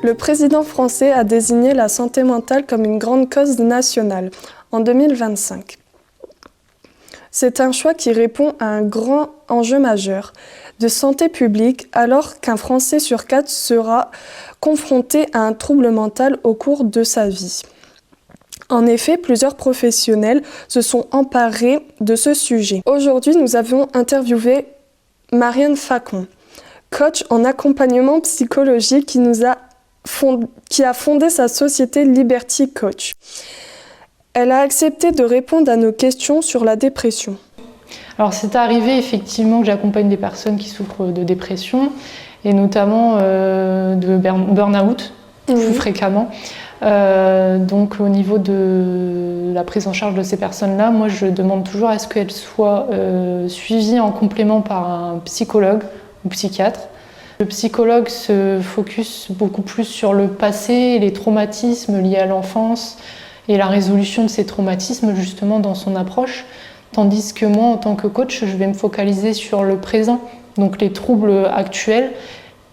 Le président français a désigné la santé mentale comme une grande cause nationale en 2025. C'est un choix qui répond à un grand enjeu majeur de santé publique alors qu'un Français sur 4 sera confronté à un trouble mental au cours de sa vie. En effet, plusieurs professionnels se sont emparés de ce sujet. Aujourd'hui, nous avons interviewé Marianne Facon, coach en accompagnement psychologique qui a fondé sa société Liberty Coach. Elle a accepté de répondre à nos questions sur la dépression. Alors c'est arrivé effectivement que j'accompagne des personnes qui souffrent de dépression et notamment de burn-out plus fréquemment. Donc au niveau de la prise en charge de ces personnes-là, moi je demande toujours à ce qu'elles soient suivies en complément par un psychologue ou psychiatre. Le psychologue se focus beaucoup plus sur le passé, les traumatismes liés à l'enfance et la résolution de ces traumatismes justement dans son approche. Tandis que moi, en tant que coach, je vais me focaliser sur le présent, donc les troubles actuels,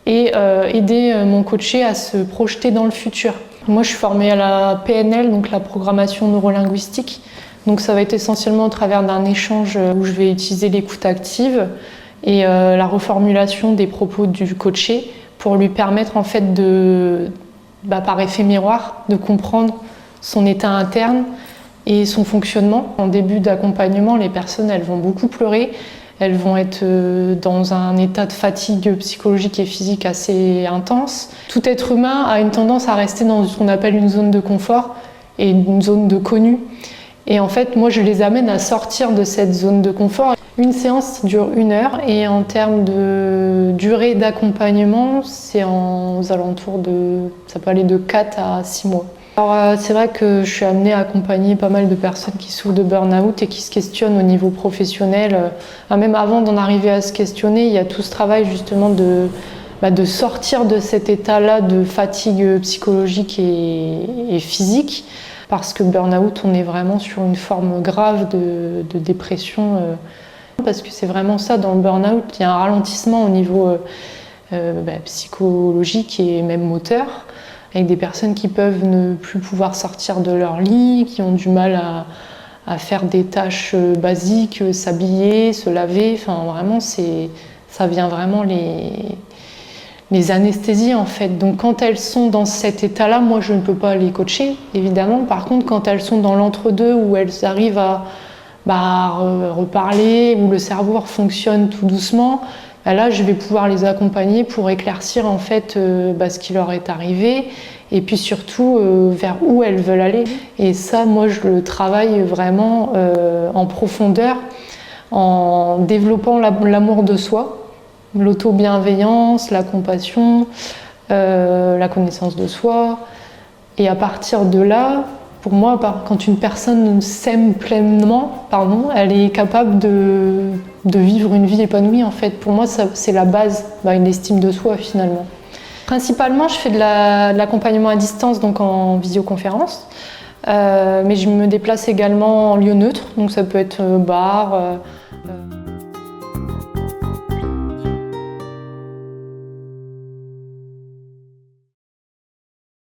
et aider mon coaché à se projeter dans le futur. Moi, je suis formée à la PNL, donc la programmation neurolinguistique. Donc ça va être essentiellement au travers d'un échange où je vais utiliser l'écoute active et la reformulation des propos du coaché pour lui permettre en fait par effet miroir, de comprendre son état interne et son fonctionnement. En début d'accompagnement, les personnes elles vont beaucoup pleurer, elles vont être dans un état de fatigue psychologique et physique assez intense. Tout être humain a une tendance à rester dans ce qu'on appelle une zone de confort et une zone de connu. Et en fait, moi je les amène à sortir de cette zone de confort. Une séance dure 1 heure et en termes de durée d'accompagnement, c'est aux alentours ça peut aller de 4 à 6 mois. Alors, c'est vrai que je suis amenée à accompagner pas mal de personnes qui souffrent de burn-out et qui se questionnent au niveau professionnel. Même avant d'en arriver à se questionner, il y a tout ce travail justement de sortir de cet état-là de fatigue psychologique et physique. Parce que burn-out, on est vraiment sur une forme grave de dépression. Parce que c'est vraiment ça, dans le burn-out, il y a un ralentissement au niveau psychologique et même moteur, avec des personnes qui peuvent ne plus pouvoir sortir de leur lit, qui ont du mal à faire des tâches basiques, s'habiller, se laver. Enfin, vraiment, ça vient vraiment les anesthésies en fait. Donc quand elles sont dans cet état-là, moi je ne peux pas les coacher, évidemment. Par contre, quand elles sont dans l'entre-deux, où elles arrivent à reparler, où le cerveau fonctionne tout doucement, là je vais pouvoir les accompagner pour éclaircir en fait ce qui leur est arrivé et puis surtout vers où elles veulent aller. Et ça, moi je le travaille vraiment en profondeur, en développant l'amour de soi, l'auto-bienveillance, la compassion, la connaissance de soi. Et à partir de là, pour moi, quand une personne s'aime pleinement, elle est capable de vivre une vie épanouie. En fait, pour moi, c'est la base, une estime de soi finalement. Principalement, je fais de l'accompagnement à distance, donc en visioconférence, mais je me déplace également en lieu neutre, donc ça peut être bar.